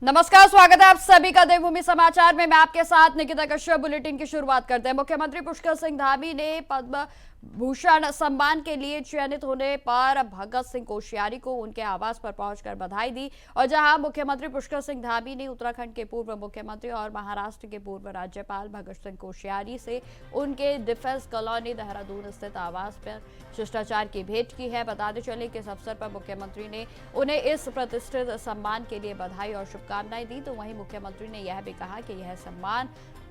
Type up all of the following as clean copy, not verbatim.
नमस्कार, स्वागत है आप सभी का देवभूमि समाचार में। मैं आपके साथ निकिता कश्यप। बुलेटिन की शुरुआत करते हैं। मुख्यमंत्री पुष्कर सिंह धामी ने पद्म भूषण सम्मान के लिए चयनित होने पर भगत सिंह कोश्यारी को उनके आवास पर पहुंचकर बधाई दी। और जहां मुख्यमंत्री पुष्कर सिंह धामी ने उत्तराखंड के पूर्व मुख्यमंत्री और महाराष्ट्र के पूर्व राज्यपाल भगत सिंह कोश्यारी से उनके डिफेंस कॉलोनी देहरादून स्थित आवास पर शिष्टाचार की भेंट की है। बताते चले कि इस अवसर पर मुख्यमंत्री ने उन्हें इस प्रतिष्ठित सम्मान के लिए बधाई और शुभकामनाएं दी। तो वहीं मुख्यमंत्री ने यह भी कहा कि यह सम्मान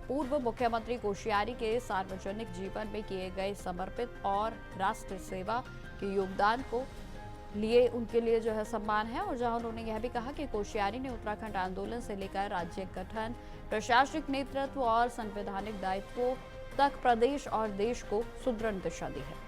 पूर्व मुख्यमंत्री कोश्यारी के सार्वजनिक जीवन में किए गए समर्पित और राष्ट्र सेवा के योगदान को लिए उनके लिए जो है सम्मान है। और जहां उन्होंने यह भी कहा कि कोश्यारी ने उत्तराखंड आंदोलन से लेकर राज्य गठन, प्रशासनिक नेतृत्व और संवैधानिक दायित्वों तक प्रदेश और देश को सुदृढ़ दिशा दी है।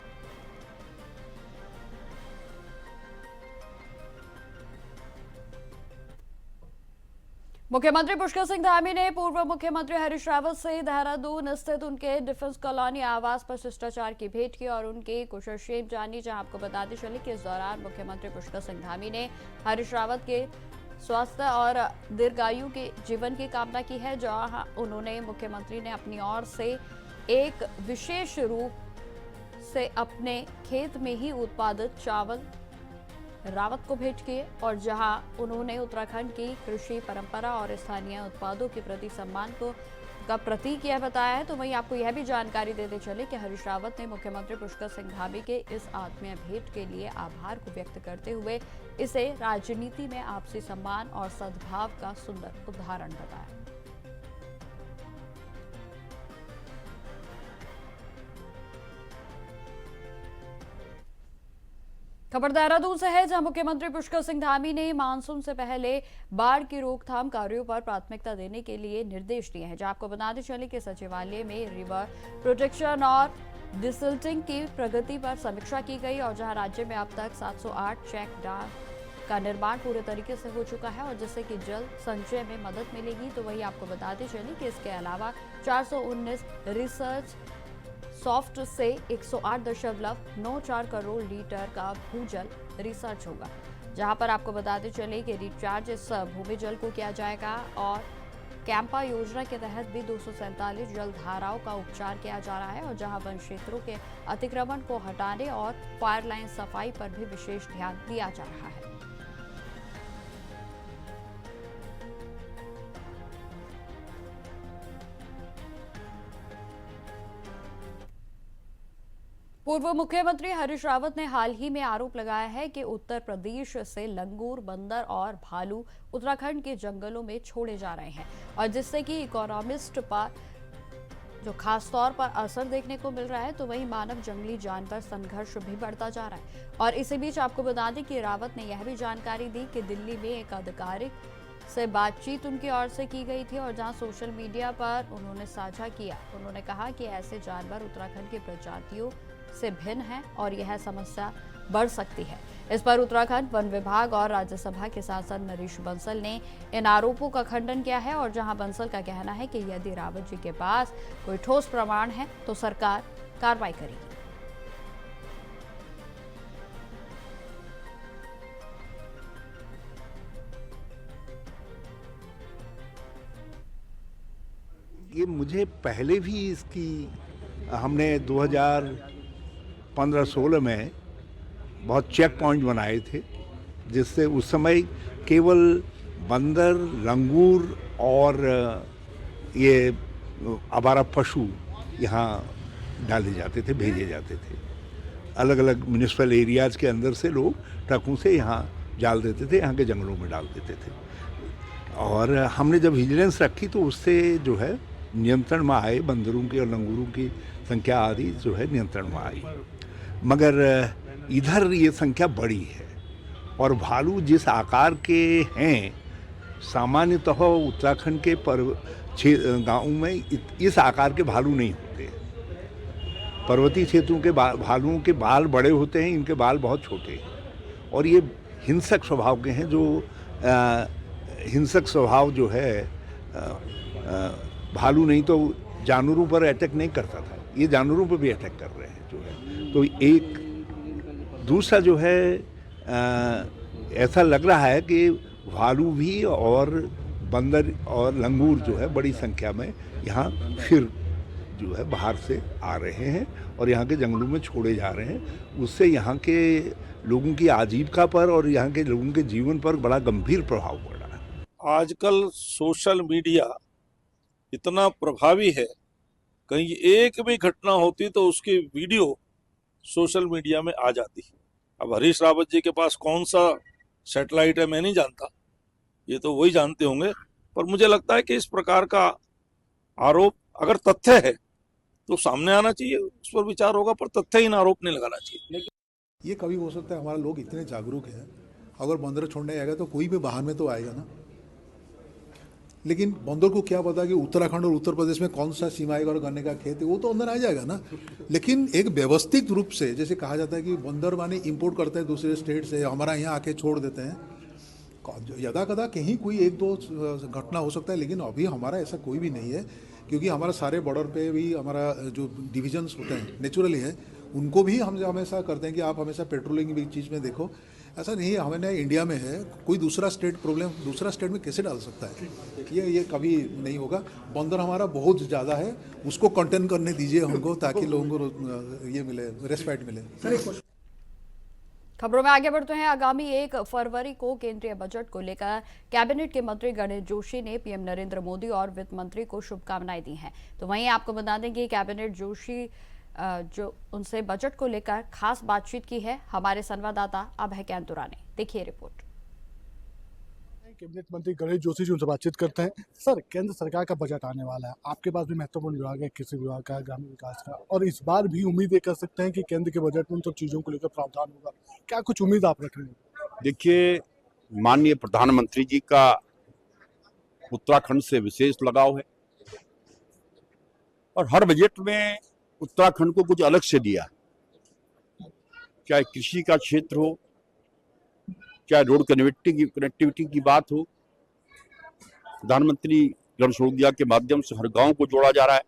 मुख्यमंत्री पुष्कर सिंह धामी ने पूर्व मुख्यमंत्री हरीश रावत से देहरादून स्थित उनके डिफेंस कॉलोनी आवास पर शिष्टाचार की भेंट की और उनकी कुशलक्षेम जानी। जहां आपको बताते चले कि इस दौरान मुख्यमंत्री पुष्कर सिंह धामी ने हरीश रावत के स्वास्थ्य और दीर्घायु के जीवन की कामना की है। जहां उन्होंने मुख्यमंत्री ने अपनी ओर से एक विशेष रूप से अपने खेत में ही उत्पादित चावल रावत को भेंट किए। और जहां उन्होंने उत्तराखंड की कृषि परंपरा और स्थानीय उत्पादों के प्रति सम्मान को का प्रतीक यह बताया है। तो वहीं आपको यह भी जानकारी देते चले कि हरीश रावत ने मुख्यमंत्री पुष्कर सिंह धामी के इस आत्मीय भेंट के लिए आभार को व्यक्त करते हुए इसे राजनीति में आपसी सम्मान और सद्भाव का सुंदर उदाहरण बताया। खबर देहरादून से है, जहां मुख्यमंत्री पुष्कर सिंह धामी ने मानसून से पहले बाढ़ की रोकथाम कार्यों पर प्राथमिकता देने के लिए निर्देश दिए हैं। जहां आपको बताते चले कि सचिवालय में रिवर प्रोटेक्शन और डिसिल्टिंग की प्रगति पर समीक्षा की गई। और जहां राज्य में अब तक 708 चेक डैम का निर्माण पूरे तरीके से हो चुका है और जिससे कि जल संचय में मदद मिलेगी। तो वही आपको बताते चले कि इसके अलावा 419 रिसर्च सॉफ्ट से 108.94 करोड़ लीटर का भूजल रिसर्च होगा। जहां पर आपको बताते चले कि रिचार्ज इस भूमि जल को किया जाएगा। और कैंपा योजना के तहत भी 247 जल धाराओं का उपचार किया जा रहा है। और जहां वन क्षेत्रों के अतिक्रमण को हटाने और फायर लाइन सफाई पर भी विशेष ध्यान दिया जा रहा है। पूर्व मुख्यमंत्री हरीश रावत ने हाल ही में आरोप लगाया है कि उत्तर प्रदेश से लंगूर, बंदर और भालू उत्तराखंड के जंगलों में छोड़े जा रहे हैं और जिससे कि इकोनॉमिस्ट पर जो खास तौर पर असर देखने को मिल रहा है। तो वहीं मानव जंगली जानवर संघर्ष भी बढ़ता जा रहा है। और इसी बीच आपको बता दें कि रावत ने यह भी जानकारी दी कि दिल्ली में एक आधिकारिक से बातचीत उनकी ओर से की गई थी और जहां सोशल मीडिया पर उन्होंने साझा किया। उन्होंने कहा कि ऐसे जानवर उत्तराखंड की प्रजातियों से भिन्न है और यह समस्या बढ़ सकती है। इस पर उत्तराखंड वन विभाग और राज्यसभा के सांसद नरेश बंसल ने इन आरोपों का खंडन किया है। और जहां बंसल का कहना है कि यदि रावत जी के पास कोई ठोस प्रमाण है तो सरकार कार्रवाई करेगी। ये मुझे पहले भी इसकी हमने 2015-16 में बहुत चेक पॉइंट बनाए थे, जिससे उस समय केवल बंदर, लंगूर और ये आवारा पशु यहाँ डाले जाते थे, भेजे जाते थे। अलग अलग म्यूनिसिपल एरियाज़ के अंदर से लोग ट्रकों से यहाँ डाल देते थे, यहाँ के जंगलों में डाल देते थे। और हमने जब विजिलेंस रखी तो उससे जो है नियंत्रण में आए, बंदरों की और लंगूरों की संख्या आदि जो है नियंत्रण में आई। मगर इधर ये संख्या बड़ी है और भालू जिस आकार के हैं, सामान्यतः उत्तराखंड के गाँवों में इस आकार के भालू नहीं होते। पर्वतीय क्षेत्रों के भालुओं के बाल बड़े होते हैं, इनके बाल बहुत छोटे हैं और ये हिंसक स्वभाव के हैं। जो हिंसक स्वभाव जो है भालू नहीं तो जानवरों पर अटैक नहीं करता था, ये जानवरों पर भी अटैक कर रहे हैं जो है। तो एक दूसरा जो है ऐसा लग रहा है कि भालू भी और बंदर और लंगूर जो है बड़ी संख्या में यहाँ फिर जो है बाहर से आ रहे हैं और यहाँ के जंगलों में छोड़े जा रहे हैं। उससे यहाँ के लोगों की आजीविका पर और यहाँ के लोगों के जीवन पर बड़ा गंभीर प्रभाव पड़ रहा है। आजकल सोशल मीडिया इतना प्रभावी है, कहीं एक भी घटना होती तो उसकी वीडियो सोशल मीडिया में आ जाती। अब हरीश रावत जी के पास कौन सा सैटेलाइट है मैं नहीं जानता, ये तो वही जानते होंगे, पर मुझे लगता है कि इस प्रकार का आरोप अगर तथ्य है तो सामने आना चाहिए, उस पर विचार होगा, पर तथ्यहीन आरोप नहीं लगाना चाहिए। ये कभी हो सकता है हमारा लोग इतने जागरूक हैं, अगर बंदर छोड़ने आएगा तो कोई भी बाहर में तो आएगा ना। लेकिन बंदर को क्या पता कि उत्तराखंड और उत्तर प्रदेश में कौन सा सीमाएं और गन्ने का खेत है, वो तो अंदर आ जाएगा ना। लेकिन एक व्यवस्थित रूप से, जैसे कहा जाता है कि बंदर माने इंपोर्ट करते हैं दूसरे स्टेट से, हमारा यहाँ आके छोड़ देते हैं, यदा कदा कहीं कोई एक दो घटना हो सकता है, लेकिन अभी हमारा ऐसा कोई भी नहीं है, क्योंकि हमारा सारे बॉर्डर पे भी हमारा जो डिविजन्स होते हैं नेचुरली है, उनको भी हम हमेशा करते हैं कि आप हमेशा पेट्रोलिंग भी चीज़ में देखो। ऐसा नहीं है हमें इंडिया में है, कोई दूसरा स्टेट प्रॉब्लम दूसरा स्टेट में कैसे डाल सकता है, ये कभी नहीं होगा। बंदर हमारा बहुत ज़्यादा है, उसको कंटेन करने दीजिए हमको, ताकि लोगों को ये मिले, रेस्पेक्ट मिले। खबरों में आगे बढ़ते हैं। आगामी 1 फरवरी को केंद्रीय बजट को लेकर कैबिनेट के मंत्री गणेश जोशी ने पीएम नरेंद्र मोदी और वित्त मंत्री को शुभकामनाएं दी हैं। तो वहीं आपको बता दें कि कैबिनेट जोशी जो उनसे बजट को लेकर खास बातचीत की है। हमारे संवाददाता अभय कैंतुरा ने, देखिए रिपोर्ट। कैबिनेट मंत्री गणेश जोशी जी उनसे बातचीत करते हैं। सर, केंद्र सरकार का बजट आने वाला है, आपके पास भी महत्वपूर्ण विभाग है, कृषि विभाग का, ग्रामीण विकास का, और इस बार भी उम्मीद ये कर सकते हैं कि केंद्र के बजट में उन सब चीजों को लेकर प्रावधान होगा। क्या कुछ उम्मीद आप रख रहे हैं? देखिए, माननीय प्रधानमंत्री जी का उत्तराखंड से विशेष लगाव है और हर बजट में उत्तराखंड को कुछ अलग से दिया, चाहे कृषि का क्षेत्र हो, चाहे रोड कनेक्टिविटी की बात हो। प्रधानमंत्री ग्राम सड़क योजना के माध्यम से हर गांव को जोड़ा जा रहा है,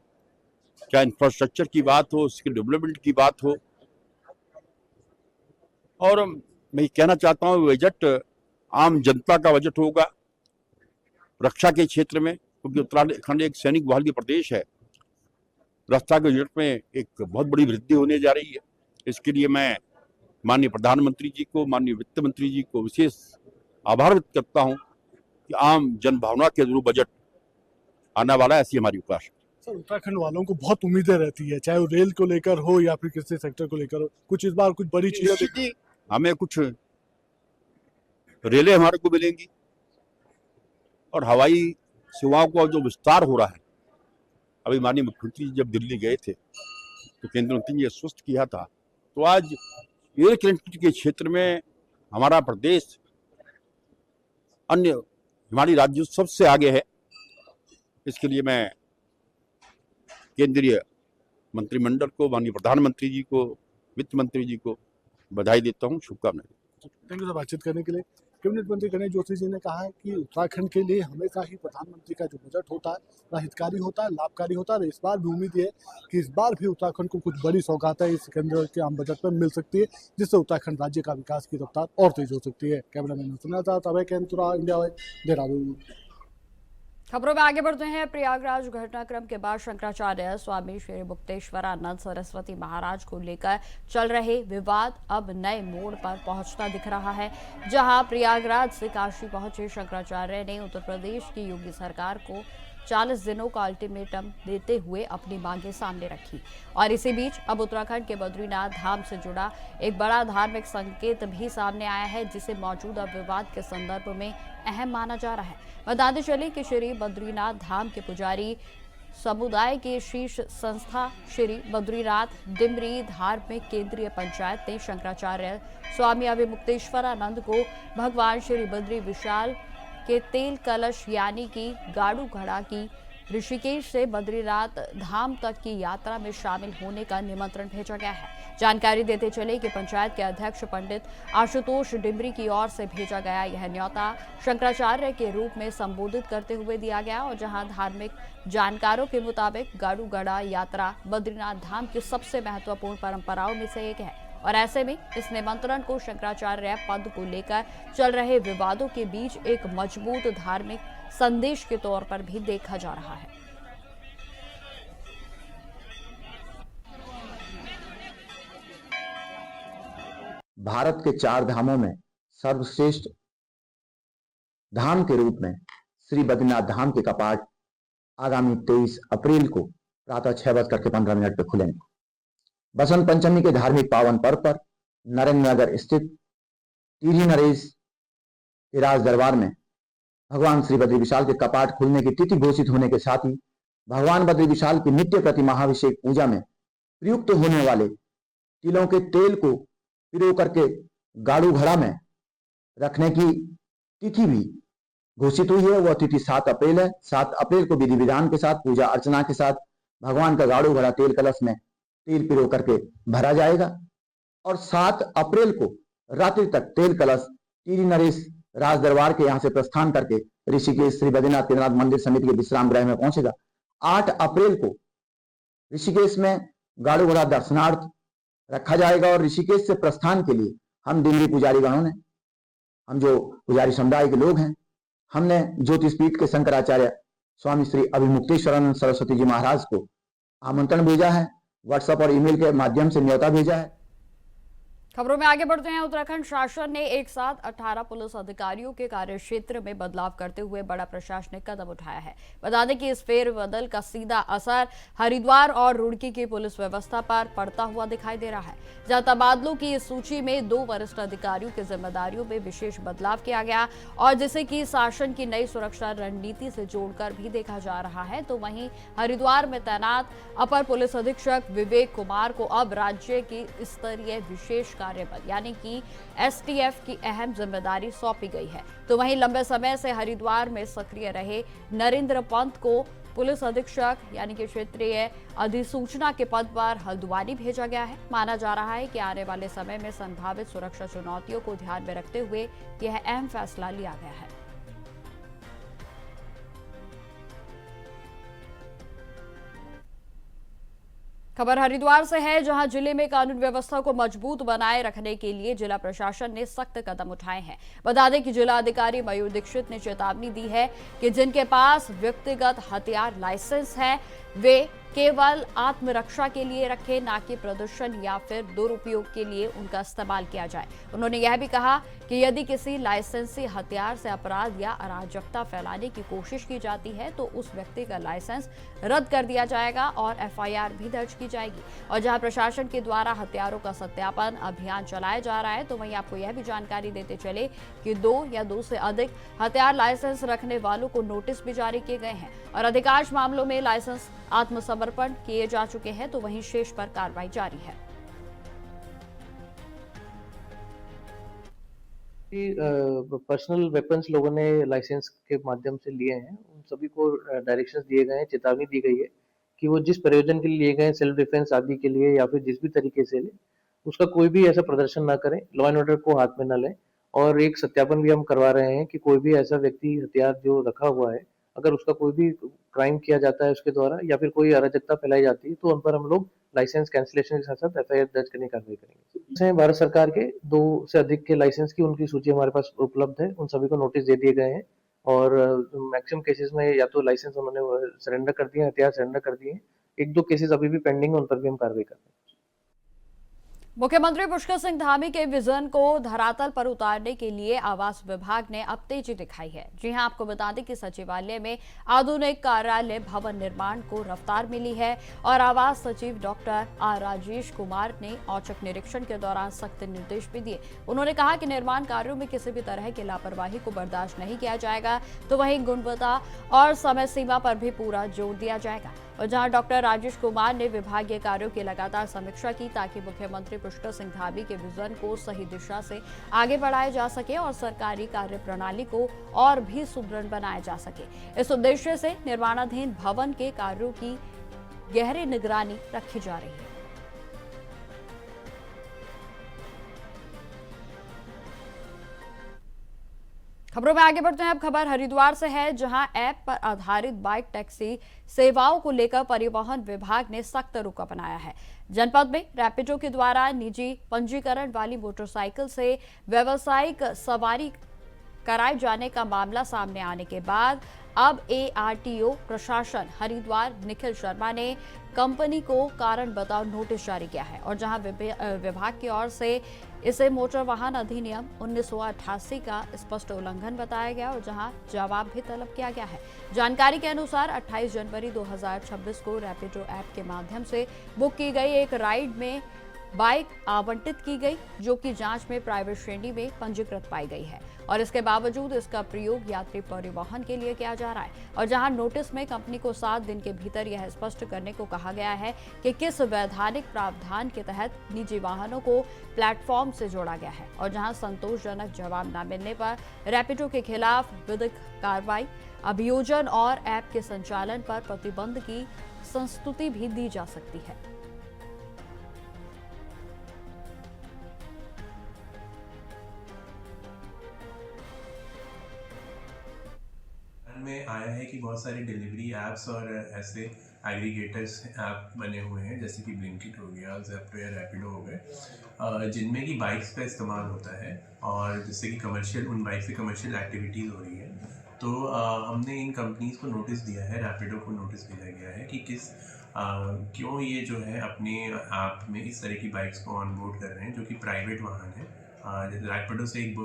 चाहे इंफ्रास्ट्रक्चर की बात हो, स्किल डेवलपमेंट की बात हो। और मैं कहना चाहता हूँ बजट आम जनता का बजट होगा। रक्षा के क्षेत्र में, क्योंकि उत्तराखंड एक सैनिक बहुल प्रदेश है, रक्षा के बजट में एक बहुत बड़ी वृद्धि होने जा रही है। इसके लिए मैं माननीय प्रधानमंत्री जी को, माननीय वित्त मंत्री जी को विशेष आभार व्यक्त करता हूं कि आम जनभावना के अनुरूप बजट आने वाला है, ऐसी हमारी उपास। सर, उत्तराखंड वालों को बहुत उम्मीदें रहती है, चाहे वो रेल को लेकर हो या फिर कृषि सेक्टर को लेकर हो। कुछ इस बार कुछ बड़ी चीजें हमें कुछ रेलें हमारे को मिलेंगी और हवाई सेवाओं का जो विस्तार हो रहा है। अभी माननीय मुख्यमंत्री जब दिल्ली गए थे तो केंद्र मंत्री ने स्पष्ट किया था, तो आज एयर कनेक्टिविटी के क्षेत्र में हमारा प्रदेश अन्य हमारी राज्यों सबसे आगे है। इसके लिए मैं केंद्रीय मंत्रिमंडल को, माननीय प्रधानमंत्री जी को, वित्त मंत्री जी को बधाई देता हूं, शुभकामनाएं। थैंक यू सर बातचीत करने के लिए। कैबिनेट मंत्री गणेश जोशी जी ने कहा है कि उत्तराखंड के लिए हमेशा ही प्रधानमंत्री का जो बजट होता है वह हितकारी होता है, लाभकारी होता है। इस बार भी उम्मीद है कि इस बार भी उत्तराखंड को कुछ बड़ी सौगातें इस केंद्र के आम बजट पर मिल सकती है, जिससे उत्तराखंड राज्य का विकास की रफ्तार और तेज हो सकती है। कैमरामैन सुना चाहता अभय कैंतुरा, इंडिया वाइड, देहरादून। खबरों में आगे बढ़ते हैं। प्रयागराज घटनाक्रम के बाद शंकराचार्य स्वामी श्री मुक्तेश्वरानंद सरस्वती महाराज को लेकर चल रहे विवाद अब नए मोड़ पर पहुंचता दिख रहा है। जहां प्रयागराज से काशी पहुंचे शंकराचार्य ने उत्तर प्रदेश की योगी सरकार को 40 दिनों का अल्टीमेटम देते हुए अपनी मांगें सामने रखी। और इसी बीच अब उत्तराखंड के बद्रीनाथ धाम से जुड़ा एक बड़ा धार्मिक संकेत भी सामने आया है, जिसे मौजूदा विवाद के संदर्भ में अहम माना जा रहा है। बताते चले कि श्री बद्रीनाथ धाम के पुजारी समुदाय की शीर्ष संस्था श्री बद्रीनाथ डिमरी धार्मिक केंद्रीय पंचायत ने शंकराचार्य स्वामी अभिमुक्तेश्वरानंद को भगवान श्री बद्री विशाल के तेल कलश यानी कि गाड़ू घड़ा की ऋषिकेश से बद्रीनाथ धाम तक की यात्रा में शामिल होने का निमंत्रण भेजा गया है। जानकारी देते चले कि पंचायत के अध्यक्ष पंडित आशुतोष डिमरी की ओर से भेजा गया यह न्योता शंकराचार्य के रूप में संबोधित करते हुए दिया गया, और जहां धार्मिक जानकारों के मुताबिक गाड़ू घड़ा यात्रा बद्रीनाथ धाम की सबसे महत्वपूर्ण परंपराओं में से एक है। और ऐसे में इस निमंत्रण को शंकराचार्य पद को लेकर चल रहे विवादों के बीच एक मजबूत धार्मिक संदेश के तौर पर भी देखा जा रहा है। भारत के 4 धामों में सर्वश्रेष्ठ धाम के रूप में श्री बद्रीनाथ धाम के कपाट आगामी 23 अप्रैल को प्रातः 6:15 पर खुलेंगे। बसंत पंचमी के धार्मिक पावन पर्व पर नरेंद्र नगर स्थित टीरी नरेश के राज दरबार में भगवान श्री बद्री विशाल के कपाट खुलने की तिथि घोषित होने के साथ ही भगवान बद्री विशाल की नित्य प्रति महाभिषेक पूजा में प्रयुक्त होने वाले तिलों के तेल को पिरो करके गाड़ू घड़ा में रखने की तिथि भी घोषित हुई है। वह तिथि 7 अप्रैल है। 7 अप्रैल को विधि विधान के साथ पूजा अर्चना के साथ भगवान का गाड़ू घड़ा तेल कलश में तेल पिरो करके भरा जाएगा और 7 अप्रैल को रात्रि तक तेल कलश टीरी नरेश राज दरबार के यहाँ से प्रस्थान करके ऋषिकेश श्री बद्रीनाथ केदारनाथ मंदिर समिति के विश्राम गृह में पहुंचेगा। 8 अप्रैल को ऋषिकेश में गाड़ू घड़ा दर्शनार्थ रखा जाएगा और ऋषिकेश से प्रस्थान के लिए हम डिंगरी पुजारी गणों ने, हम जो पुजारी समुदाय के लोग हैं, हमने ज्योतिषपीठ के शंकराचार्य स्वामी श्री अभिमुक्तेश्वरानंद सरस्वती जी महाराज को आमंत्रण भेजा है। व्हाट्सएप और ईमेल के माध्यम से न्योता भेजा है। खबरों में आगे बढ़ते हैं। उत्तराखंड शासन ने एक साथ 18 पुलिस अधिकारियों के कार्यक्षेत्र में बदलाव करते हुए बड़ा प्रशासनिक कदम उठाया है। बता दें कि इस फेरबदल का सीधा असर हरिद्वार और रुड़की की पुलिस व्यवस्था पर पड़ता हुआ दिखाई दे रहा है, जहां तबादलों की इस सूची में 2 वरिष्ठ अधिकारियों की जिम्मेदारियों में विशेष बदलाव किया गया और जिसे कि शासन की नई सुरक्षा रणनीति से जोड़कर भी देखा जा रहा है। तो वहीं हरिद्वार में तैनात अपर पुलिस अधीक्षक विवेक कुमार को अब राज्य की स्तरीय विशेष कार्यबल यानी कि एसटीएफ की अहम जिम्मेदारी सौंपी गई है। तो वहीं लंबे समय से हरिद्वार में सक्रिय रहे नरेंद्र पंत को पुलिस अधीक्षक यानी कि क्षेत्रीय अधिसूचना के पद पर हल्द्वानी भेजा गया है। माना जा रहा है कि आने वाले समय में संभावित सुरक्षा चुनौतियों को ध्यान में रखते हुए यह अहम फैसला लिया गया है। खबर हरिद्वार से है, जहां जिले में कानून व्यवस्था को मजबूत बनाए रखने के लिए जिला प्रशासन ने सख्त कदम उठाए हैं। बता दें कि जिला अधिकारी मयूर दीक्षित ने चेतावनी दी है कि जिनके पास व्यक्तिगत हथियार लाइसेंस है वे केवल आत्मरक्षा के लिए रखें, ना कि प्रदर्शन या फिर दुरुपयोग के लिए उनका इस्तेमाल किया जाए। उन्होंने यह भी कहा कि यदि किसी लाइसेंसी हथियार से अपराध या अराजकता फैलाने की कोशिश की जाती है तो उस व्यक्ति का लाइसेंस रद्द कर दिया जाएगा और एफआईआर भी दर्ज की जाएगी। और जहां प्रशासन के द्वारा हथियारों का सत्यापन अभियान चलाया जा रहा है, तो वहीं आपको यह भी जानकारी देते चले कि 2 या 2 से अधिक हथियार लाइसेंस रखने वालों को नोटिस भी जारी किए गए हैं और अधिकांश मामलों में लाइसेंस आत्मसमर्पण किए जा चुके हैं, तो वहीं शेष पर कार्रवाई जारी है। पर्सनल वेपन्स लोगों ने लाइसेंस के माध्यम से लिए हैं, उन सभी को डायरेक्शंस दिए गए हैं, चेतावनी दी गई है कि वो जिस प्रयोजन के लिए लिए गए, सेल्फ डिफेंस आदि के लिए या फिर जिस भी तरीके से ले, उसका कोई भी ऐसा प्रदर्शन ना करें, लॉ एंड ऑर्डर को हाथ में न लें। और एक सत्यापन भी हम करवा रहे हैं कि कोई भी ऐसा व्यक्ति हथियार जो रखा हुआ है, अगर उसका कोई भी क्राइम किया जाता है उसके द्वारा या फिर कोई अराजकता फैलाई जाती है तो उन पर हम लोग लाइसेंस कैंसिलेशन के साथ साथ एफआईआर दर्ज करने की कार्रवाई करेंगे। भारत सरकार के 2 से अधिक के लाइसेंस की उनकी सूची हमारे पास उपलब्ध है, उन सभी को नोटिस दे दिए गए हैं और मैक्सिमम केसेस में या तो लाइसेंस उन्होंने सरेंडर कर दिए, हथियार सरेंडर कर दिए। 1-2 केसेस अभी भी पेंडिंग है, उन पर भी हम कार्रवाई कर रहे हैं। मुख्यमंत्री पुष्कर सिंह धामी के विजन को धरातल पर उतारने के लिए आवास विभाग ने अब तेजी दिखाई है। जी हां, आपको बता दें कि सचिवालय में आधुनिक कार्यालय भवन निर्माण को रफ्तार मिली है और आवास सचिव डॉक्टर आर राजेश कुमार ने औचक निरीक्षण के दौरान सख्त निर्देश भी दिए। उन्होंने कहा कि निर्माण कार्यों में किसी भी तरह की लापरवाही को बर्दाश्त नहीं किया जाएगा, तो वहीं गुणवत्ता और समय सीमा पर भी पूरा जोर दिया जाएगा। और जहां डॉक्टर राजेश कुमार ने विभागीय कार्यों की लगातार समीक्षा की ताकि मुख्यमंत्री पुष्कर सिंह धामी के विजन को सही दिशा से आगे बढ़ाया जा सके और सरकारी कार्य प्रणाली को और भी सुदृढ़ बनाया जा सके। इस उद्देश्य से निर्माणाधीन भवन के कार्यों की गहरी निगरानी रखी जा रही है। खबरों में आगे बढ़ते हैं। अब खबर हरिद्वार से है, जहां ऐप पर आधारित बाइक टैक्सी सेवाओं को लेकर परिवहन विभाग ने सख्त रुख अपनाया है। जनपद में रैपिडो के द्वारा निजी पंजीकरण वाली मोटरसाइकिल से व्यावसायिक सवारी कराए जाने का मामला सामने आने के बाद अब ARTO प्रशासन हरिद्वार निखिल शर्मा ने कंपनी को कारण बताओ नोटिस जारी किया है और जहां विभाग की ओर से इसे मोटर वाहन अधिनियम 1988 का स्पष्ट उल्लंघन बताया गया और जहां जवाब भी तलब किया गया है। जानकारी के अनुसार 28 जनवरी 2026 को रैपिडो ऐप के माध्यम से बुक की गई एक राइड में बाइक आवंटित की गई जो कि जांच में प्राइवेट श्रेणी में पंजीकृत पाई गई है और इसके बावजूद इसका प्रयोग यात्री परिवहन के लिए किया जा रहा है और जहां नोटिस में कंपनी को 7 दिन के भीतर यह स्पष्ट करने को कहा गया है कि किस वैधानिक प्रावधान के तहत निजी वाहनों को प्लेटफॉर्म से जोड़ा गया है और जहां संतोषजनक जवाब न मिलने पर रैपिडो के खिलाफ विधिक कार्रवाई, अभियोजन और ऐप के संचालन पर प्रतिबंध की संस्तुति भी दी जा सकती है। में आया है कि बहुत सारे डिलीवरी ऐप्स और ऐसे एग्रीगेटर्स ऐप बने हुए हैं जैसे कि ब्लिंकिट हो गया, ज़ेप्टो या रैपिडो हो गए, जिनमें कि बाइक्स का इस्तेमाल होता है और जिससे कि कमर्शियल उन बाइक से कमर्शियल एक्टिविटीज़ हो रही है। तो हमने इन कंपनीज़ को नोटिस दिया है, रैपिडो को नोटिस भेजा गया है कि क्यों ये जो है अपने ऐप में इस तरह की बाइक्स को ऑन बोर्ड कर रहे हैं जो कि प्राइवेट वाहन है। जैसे रैपिडो से एक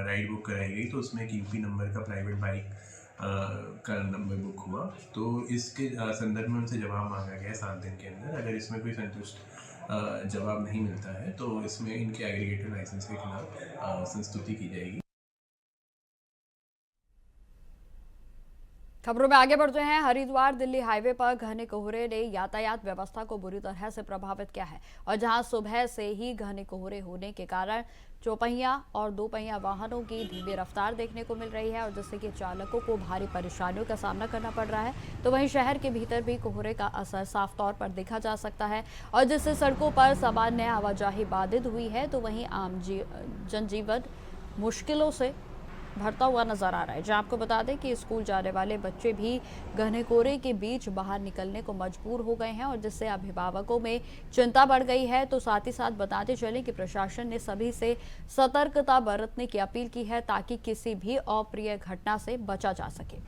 राइड बुक कराई गई तो उसमें एक यूपी नंबर का प्राइवेट बाइक का नंबर बुक हुआ, तो इसके संदर्भ में उनसे जवाब मांगा गया 7 दिन के अंदर। अगर इसमें कोई संतुष्ट जवाब नहीं मिलता है तो इसमें इनके एग्रीगेटर लाइसेंस के खिलाफ संस्तुति की जाएगी। खबरों में आगे बढ़ते हैं। हरिद्वार दिल्ली हाईवे पर घने कोहरे ने यातायात व्यवस्था को बुरी तरह से प्रभावित किया है और जहां सुबह से ही घने कोहरे होने के कारण चौपहिया और दोपहिया वाहनों की धीमी रफ्तार देखने को मिल रही है और जिससे कि चालकों को भारी परेशानियों का सामना करना पड़ रहा है। तो वहीं शहर के भीतर भी कोहरे का असर साफ तौर पर देखा जा सकता है और जिससे सड़कों पर सामान्य आवाजाही बाधित हुई है तो वहीं आम जनजीवन मुश्किलों से भरता हुआ नजर आ रहा है। जहां आपको बता दें कि स्कूल जाने वाले बच्चे भी घने कोहरे के बीच बाहर निकलने को मजबूर हो गए हैं और जिससे अभिभावकों में चिंता बढ़ गई है। तो साथ ही साथ बताते चलें कि प्रशासन ने सभी से सतर्कता बरतने की अपील की है ताकि किसी भी अप्रिय घटना से बचा जा सके।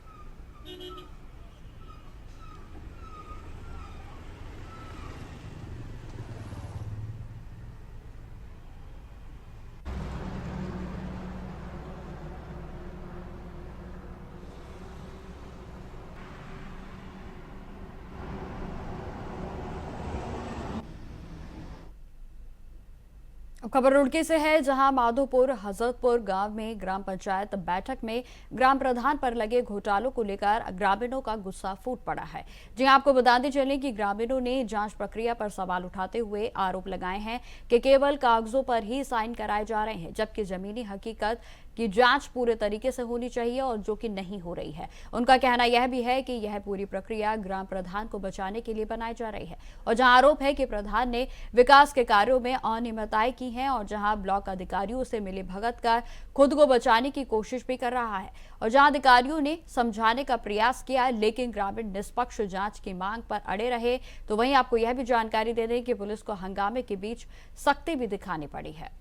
खबर रुड़की से है जहां माधोपुर हजरतपुर गांव में ग्राम पंचायत बैठक में ग्राम प्रधान पर लगे घोटालों को लेकर ग्रामीणों का गुस्सा फूट पड़ा है। जी आपको बताते चलें कि ग्रामीणों ने जांच प्रक्रिया पर सवाल उठाते हुए आरोप लगाए हैं कि केवल कागजों पर ही साइन कराए जा रहे हैं जबकि जमीनी हकीकत की जांच पूरे तरीके से होनी चाहिए और जो कि नहीं हो रही है। उनका कहना यह भी है कि यह पूरी प्रक्रिया ग्राम प्रधान को बचाने के लिए बनाई जा रही है और जहां आरोप है कि प्रधान ने विकास के कार्यों में अनियमितताएं की हैं और जहां ब्लॉक अधिकारियों से मिली भगत कर खुद को बचाने की कोशिश भी कर रहा है और जहां अधिकारियों ने समझाने का प्रयास किया लेकिन ग्रामीण निष्पक्ष जांच की मांग पर अड़े रहे। तो वहीं आपको यह भी जानकारी दे दें कि पुलिस को हंगामे के बीच सख्ती भी दिखानी पड़ी है।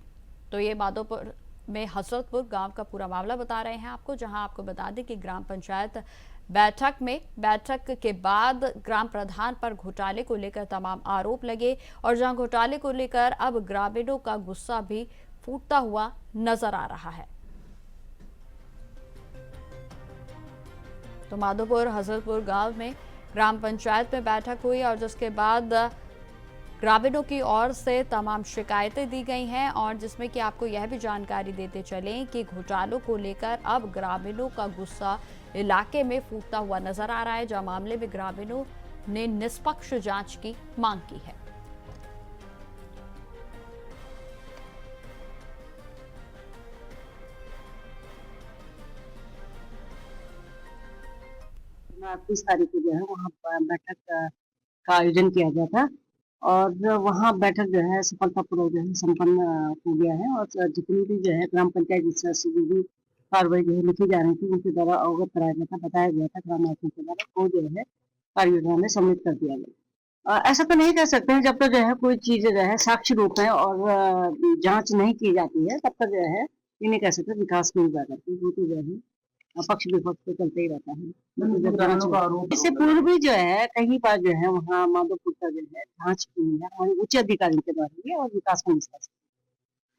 तो ये माधोपुर में हजरतपुर गांव का पूरा मामला बता रहे हैं आपको, जहां आपको बता दें कि ग्राम पंचायत बैठक के बाद ग्राम प्रधान पर घोटाले को लेकर तमाम आरोप लगे और जहां घोटाले को लेकर अब ग्रामीणों का गुस्सा भी फूटता हुआ नजर आ रहा है। तो माधोपुर हजरतपुर गांव में ग्राम पंचायत में बैठक हुई और जिसके बाद ग्रामीणों की ओर से तमाम शिकायतें दी गई हैं और जिसमें कि आपको यह भी जानकारी देते चलें कि घोटालों को लेकर अब ग्रामीणों का गुस्सा इलाके में फूटता हुआ नजर आ रहा है, जहां मामले में ग्रामीणों ने निष्पक्ष जांच की मांग की है। तीस तारीख को जो है वहाँ बैठक का आयोजन किया गया था और वहाँ बैठक जो है सफलतापूर्वक जो है संपन्न हो गया है और जितनी भी जो है ग्राम पंचायत स्तर से जो भी कार्रवाई जो है लिखी जा रही थी उनके द्वारा अवगत कराया गया था, बताया गया था ग्राम आयुक्त के द्वारा, वो जो है कार्य योजना में सम्मिलित कर दिया गया। ऐसा तो नहीं कह सकते हैं जब तक जो है कोई चीज़ जो है साक्ष्य रूप है और जांच नहीं की जाती है तब तक जो है ये नहीं कह सकते विकास नहीं हुआ करते, वो तो जो है पक्ष विपक्ष तो चलते ही रहता है। इससे पूर्व भी जो है कहीं पर जो है वहाँ माधोपुर का जो है जांच हुई है हमारे उच्च अधिकारियों के द्वारा हुई है और विकास मिनिस्टर से,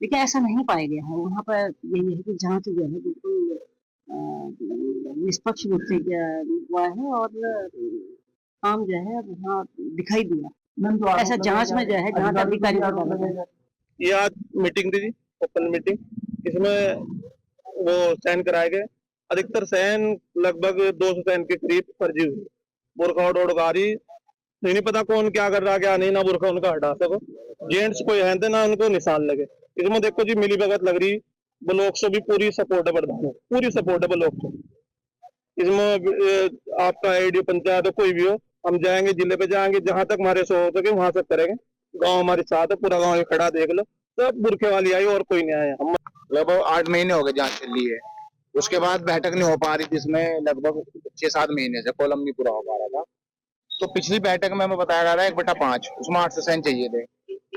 लेकिन ऐसा नहीं पाया गया है। वहाँ पर यही है कि जांच जो है बिल्कुल निष्पक्ष रूप से हुआ है और काम जो है वहाँ दिखाई दिया। ऐसा जांच में जो है जांच अधिकारी को डाला गया। ये आज मीटिंग थी, ओपन मीटिंग, इसमें वो साइन कराए गए। अधिकतर साइन लगभग 200 साइन के करीब फर्जी हुई। बुरखा उड़गारी नहीं पता कौन क्या कर रहा क्या नहीं, ना बुरखा उनका हटा सको, जेंट्स कोई है ना उनको निशान लगे। इसमें देखो जी मिली भगत लग रही, ब्लॉक से भी पूरी सपोर्ट है, पूरी सपोर्ट है ब्लॉक से। इसमें आपका एडी पंचायत हो कोई भी हो, हम जाएंगे जिले पे जाएंगे, जहां तक हमारे से हो सके वहां से करेंगे। गांव हमारे साथ है, पूरा गांव खड़ा देख लो, सब बुरखे वाली आई और कोई नहीं आया। हम लगभग 8 महीने हो गए जांच चल रही है, उसके बाद बैठक नहीं हो पा रही, जिसमें लगभग 6-7 महीने से कॉलम नहीं पूरा हो पा रहा था। तो पिछली बैठक में हमें बताया गया था 1/5, उसमें 800 साइन चाहिए थे।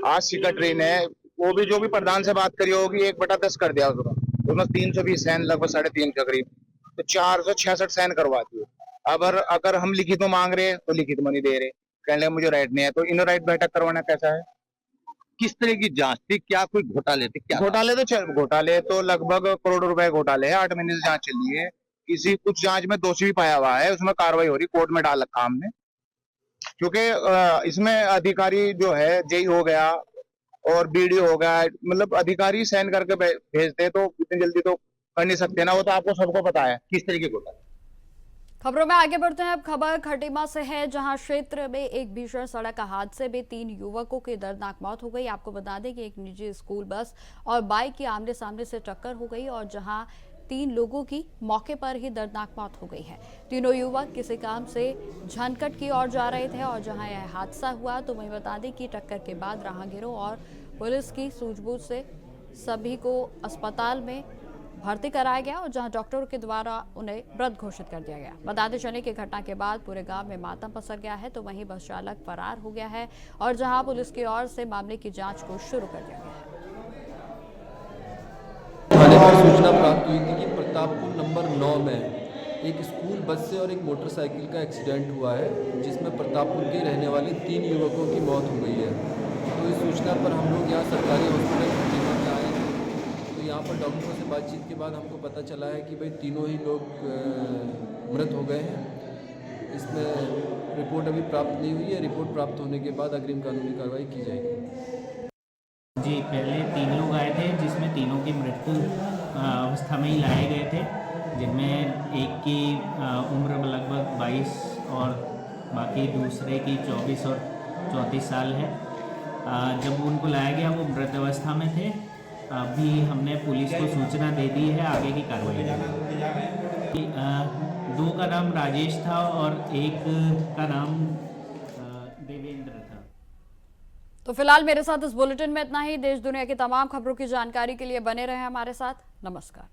आज सिक्रेटरी ने वो भी जो भी प्रधान से बात करी होगी 1/10 कर दिया उसमें 320 साइन लगभग 3.5 के करीब, तो 466 साइन करवा दिए। अगर हम लिखित में मांग रहे हैं तो लिखित में नहीं दे रहे, कहने मुझे राइट नहीं है, तो इन राइट बैठक करवाना कैसा है? किस तरह की जांच थी, क्या कोई घोटाले थे? क्या घोटाले तो लगभग करोड़ों रुपए घोटाले है। 8 महीने से जांच चल रही है, किसी कुछ जांच में दोषी भी पाया हुआ है, उसमें कार्रवाई हो रही, कोर्ट में डाल रखा हमने। क्योंकि इसमें अधिकारी जो है जेई हो गया और बीडीओ हो गया, मतलब अधिकारी साइन करके भेजते तो इतनी जल्दी तो कर नहीं सकते ना, वो तो आपको सबको पता है किस तरीके का घोटाला। खबरों में आगे बढ़ते हैं। अब खबर खटीमा से है, जहां क्षेत्र में एक भीषण सड़क हादसे में 3 युवकों की दर्दनाक मौत हो गई। आपको बता दें कि एक निजी स्कूल बस और बाइक की आमने सामने से टक्कर हो गई और जहां 3 लोगों की मौके पर ही दर्दनाक मौत हो गई है। तीनों युवक किसी काम से झनकट की ओर जा रहे थे और जहां यह हादसा हुआ तो वहीं बता दें कि टक्कर के बाद राहगीरों और पुलिस की सूझबूझ से सभी को अस्पताल में भर्ती कराया गया और जहां डॉक्टरों के द्वारा उन्हें मृत घोषित कर दिया गया। बताते चले कि घटना के बाद पूरे गांव में मातम पसर गया है, तो वहीं बस चालक फरार हो गया है और जहां पुलिस की ओर से मामले की जांच को शुरू कर दिया गया है। थाने पर सूचना प्राप्त हुई थी कि प्रतापपुर नंबर 9 में एक स्कूल बस से और एक मोटरसाइकिल का एक्सीडेंट हुआ है, जिसमें प्रतापपुर के रहने वाले 3 युवकों की मौत हो गई है। तो इस सूचना पर हम लोग यहाँ सरकारी हॉस्पिटल खटीमा में आए हैं, तो यहाँ पर डॉक्टरों से बातचीत के बाद हमको पता चला है कि भाई तीनों ही लोग मृत हो गए हैं। इसमें रिपोर्ट अभी प्राप्त नहीं हुई है, रिपोर्ट प्राप्त होने के बाद अग्रिम कानूनी कार्रवाई की जाएगी। जी, पहले 3 लोग आए थे जिसमें तीनों की मृत्यु अवस्था में ही लाए गए थे, जिनमें एक की उम्र लगभग 22 और बाकी दूसरे की 24 और 34 साल है। जब उनको लाया गया वो मृत अवस्था में थे। अभी हमने पुलिस को सूचना दे दी है, आगे की कार्रवाई करेंगे। 2 का नाम राजेश था और एक का नाम देवेंद्र था। तो फिलहाल मेरे साथ इस बुलेटिन में इतना ही। देश दुनिया की तमाम खबरों की जानकारी के लिए बने रहें हमारे साथ। नमस्कार।